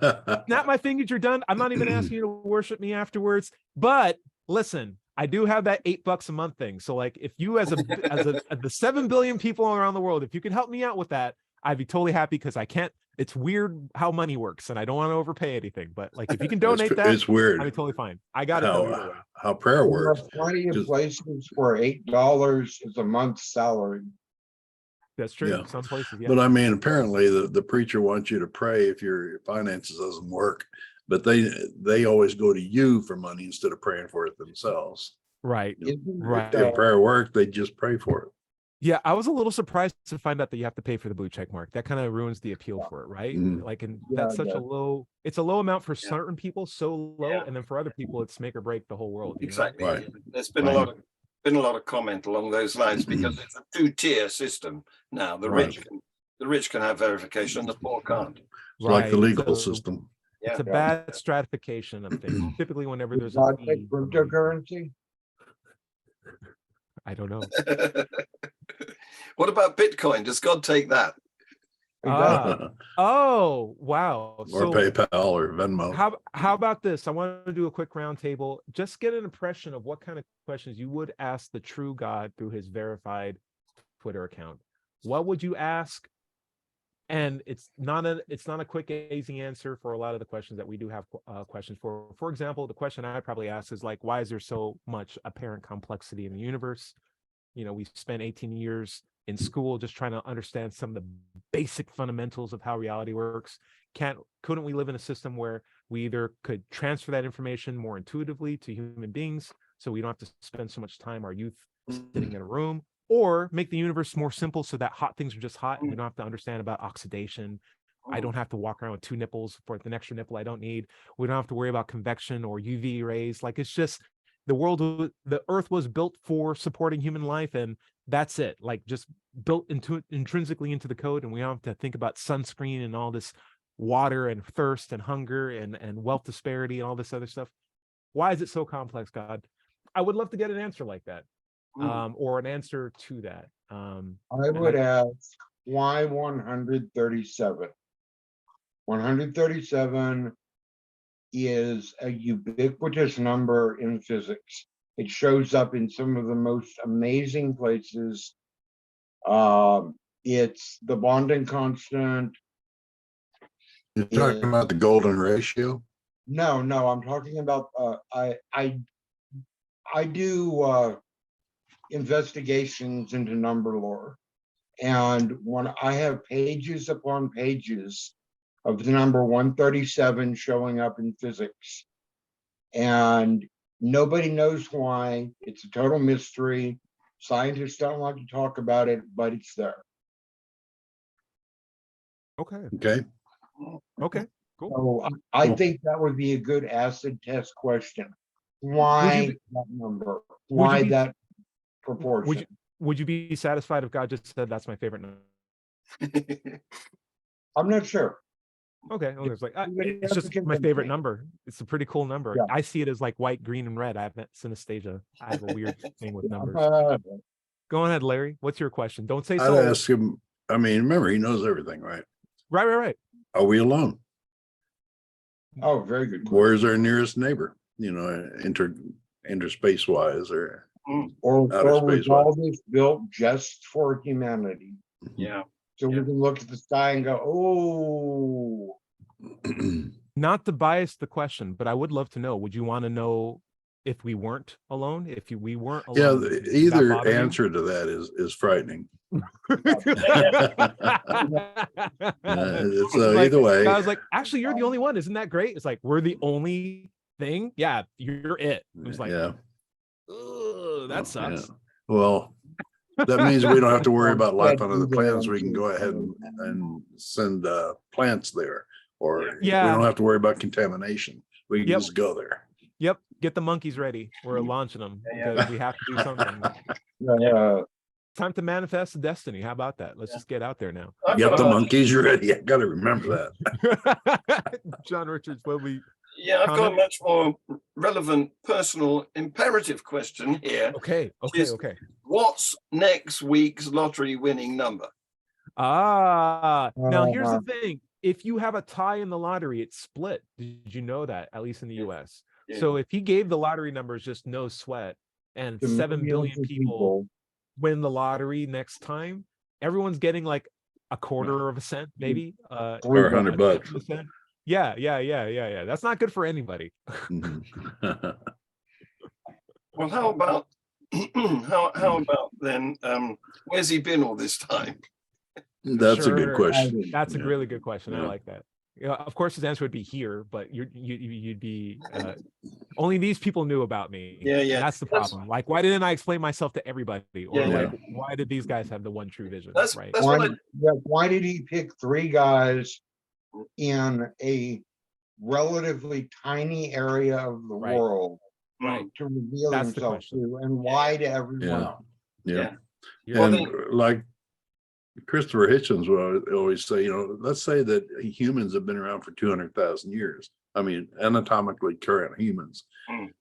snap my fingers, you're done. I'm not even asking you to worship me afterwards. But listen, I do have that $8 a month thing. So like if you as the 7 billion people around the world, if you can help me out with that, I'd be totally happy because I can't, it's weird how money works and I don't want to overpay anything. But like if you can donate that, It's weird I'd be totally fine. I got it. Either way. how prayer There are works. plenty of 'cause- places where $8 is a month's salary. That's true. Yeah. Some places, yeah. But I mean, apparently the preacher wants you to pray if your finances doesn't work, but they always go to you for money instead of praying for it themselves. Right. Isn't Right. If prayer worked, they just pray for it. Yeah, I was a little surprised to find out that you have to pay for the blue check mark. That kind of ruins the appeal for it, right? Mhm. Like, and Yeah, that's such yeah. a low. It's a low amount for certain people, so low, Yeah. and then for other people, it's make or break the whole world. You know? Exactly. Right. There's been Right. a lot of comment along those lines because it's a two-tier system now. Right. The rich can have verification, the poor can't. It's like the Right, legal so system. It's a Yeah. bad stratification of things. Typically, whenever Does there's God a take need for money. cryptocurrency? I don't know. What about Bitcoin? Does God take that? Ah. Oh, wow. Or So PayPal or Venmo. how about this? I want to do a quick roundtable. Just get an impression of what kind of questions you would ask the true God through his verified Twitter account. What would you ask? And it's not a quick, easy answer for a lot of the questions that we do have questions for. For example, the question I probably ask is like, why is there so much apparent complexity in the universe? You know, we spent 18 years in school just trying to understand some of the basic fundamentals of how reality works. Couldn't we live in a system where we either could transfer that information more intuitively to human beings so we don't have to spend so much time, our youth, sitting in a room, or make the universe more simple so that hot things are just hot and we don't have to understand about oxidation. I don't have to walk around with 2 nipples for an extra nipple I don't need. We don't have to worry about convection or UV rays. Like, it's just the earth was built for supporting human life, and that's it. Like, just built intrinsically into the code, and we don't have to think about sunscreen and all this water and thirst and hunger and wealth disparity and all this other stuff. Why is it so complex, God? I would love to get an answer like that, or an answer to that. I would ask, why 137? 137 is a ubiquitous number in physics. It shows up in some of the most amazing places. It's the Bonding constant. You're talking about the golden ratio? No, I'm talking about I do investigations into number lore, and when I have pages upon pages of the number 137 showing up in physics, and nobody knows why. It's a total mystery. Scientists don't like to talk about it, but it's there. Okay. Okay. Okay. Cool. So I think that would be a good acid test question. Why that number? Why be- that proportion? Would you be satisfied if God just said that's my favorite number? I'm not sure. Okay. Well, it's like Anybody it's else just can my favorite convince me. number. It's a pretty cool number. Yeah. I see it as like white, green, and red. I have that synesthesia. I have a weird thing with numbers. Go ahead, Larry. What's your question? Don't say I'd so. ask him, I mean, remember, he knows everything, right? Right. Are we alone? Oh, very good. question. Where's our nearest neighbor? You know, interspace wise or Or outer was space all this built just for humanity? Yeah. So we can look at the sky and go, oh, Not to bias the question, but I would love to know. Would you want to know if we weren't alone? If we weren't yeah, alone? would that either bother you? answer to that is frightening. So Like, either way, I was like, actually, you're the only one. Isn't that great? It's like, we're the only thing. Yeah, you're it. It was like, yeah, "Ugh, that sucks. yeah. Well, that means we don't have to worry about life on Yeah, other either planets. We answer. can go ahead and send plants there, or we Yeah. don't have to worry about contamination. We can Yep. just go there. Yep. Get the monkeys ready. We're launching them Yeah. because we have to do something. uh, Time to manifest the destiny. How about that? Let's just get out there now. I've Get got the a- monkeys ready. I got to remember that. John Richards, will we? Yeah, I've got a comment? much more relevant, personal, imperative question here. Okay. Yes. What's next week's lottery winning number? Now here's the thing. If you have a tie in the lottery, it's split. Did you know that? At least in the US. Yeah. So if he gave the lottery numbers just no sweat, and to 7 millions billion of people win the lottery next time, everyone's getting like a quarter of a cent, maybe. Or a $100 tenth bucks. of a cent. Yeah. That's not good for anybody. Mhm. Well, how about how about then? Where's he been all this time? That's a good Sure. question. That's a Yeah. really good question. I Yeah. like that. Yeah, of course, his answer would be here, but you'd be only these people knew about me. Yeah, yeah. And that's the That's- problem. Like, why didn't I explain myself to everybody? Or Yeah, like, yeah. why did these guys have the one true vision? That's Right. that's what I. Why did he pick three guys in a relatively tiny area of the Right. world Right. to reveal That's the himself question. to, and why to everyone Yeah. else? Yeah. Yeah. Well, And like Christopher Hitchens would always say, you know, let's say that humans have been around for 200,000 years. I mean, anatomically current humans. Mm.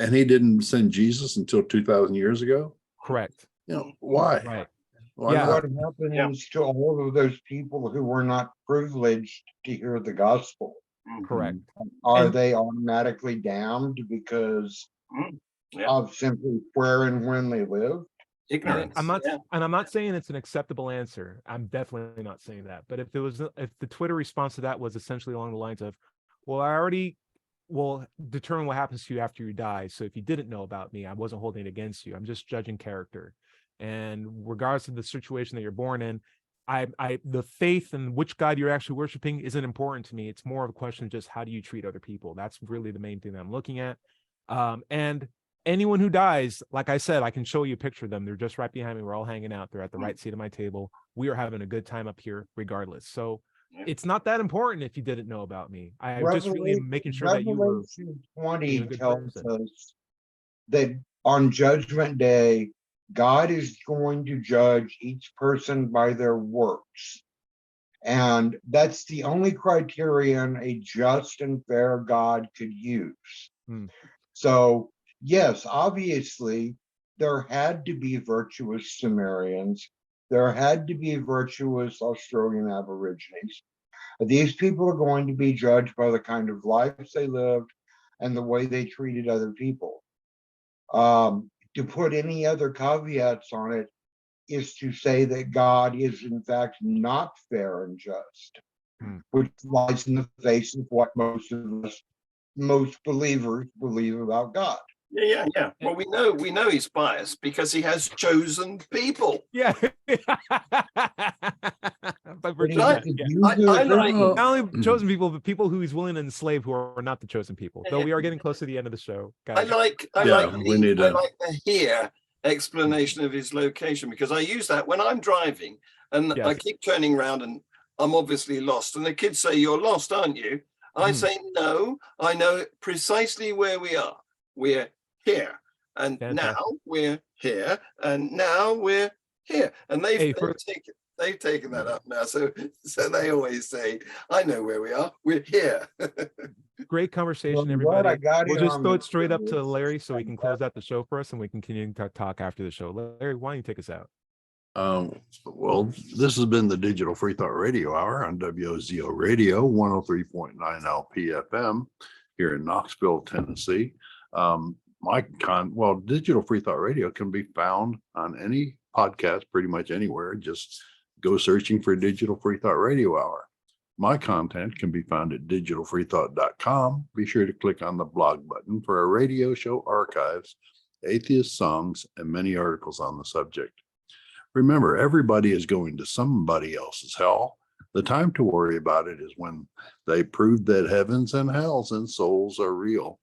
And he didn't send Jesus until 2,000 years ago. Correct. You know, why? Right. Why Yeah. not? What happens to all of those people who were not privileged to hear the gospel? Correct. Are And- they automatically damned because Yeah. of simply where and when they live? Ignorance. I'm not, Yeah. and I'm not saying it's an acceptable answer. I'm definitely not saying that. But if the Twitter response to that was essentially along the lines of, well, I already will determine what happens to you after you die. So if you didn't know about me, I wasn't holding it against you. I'm just judging character. And regardless of the situation that you're born in, the faith and which God you're actually worshiping isn't important to me. It's more of a question of just how do you treat other people. That's really the main thing that I'm looking at. And anyone who dies, like I said, I can show you a picture of them. They're just right behind me. We're all hanging out. They're at the right seat of my table. We are having a good time up here regardless. So Yeah. it's not that important if you didn't know about me. I just really am making sure that you were Revelation being 20 a good tells person. us that on Judgment Day, God is going to judge each person by their works. And that's the only criterion a just and fair God could use. Hmm. So, yes, obviously, there had to be virtuous Sumerians. There had to be virtuous Australian Aborigines. These people are going to be judged by the kind of lives they lived and the way they treated other people. To put any other caveats on it is to say that God is in fact not fair and just, which lies in the face of what most believers believe about God. Yeah. Well, we know he's biased because he has chosen people. Yeah. By virtue of I- that, yeah. I like- Not only chosen people, but people who he's willing to enslave who are not the chosen people. Though we are getting close to the end of the show, I guys. like Yeah, we need I to- like the here explanation of his location because I use that when I'm driving and I Yes. keep turning around and I'm obviously lost. And the kids say, "You're lost, aren't you?" I Mhm. say, "No, I know precisely where we are. We're here. And Fantastic. now we're here. And now we're here." And Hey, they've taken that up now. So they always say, "I know where we are. We're here." Great conversation, Well, I'm glad I everybody. got We'll in just on throw this it straight up to one. Larry so we can close out the show for us and we can continue to talk after the show. Larry, why don't you take us out? Well, this has been the Digital Free Thought Radio Hour on WOZO Radio, 103.9 LPFM here in Knoxville, Tennessee. Digital Free Thought Radio can be found on any podcast, pretty much anywhere. Just go searching for Digital Free Thought Radio Hour. My content can be found at digitalfreethought.com. Be sure to click on the blog button for our radio show archives, atheist songs, and many articles on the subject. Remember, everybody is going to somebody else's hell. The time to worry about it is when they prove that heavens and hells and souls are real.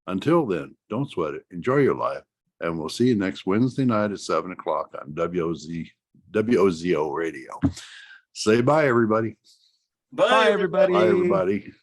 Until then, don't sweat it. Enjoy your life. And we'll see you next Wednesday night at 7 o'clock on WOZO Radio. Say bye, everybody. Bye, everybody. Bye, everybody.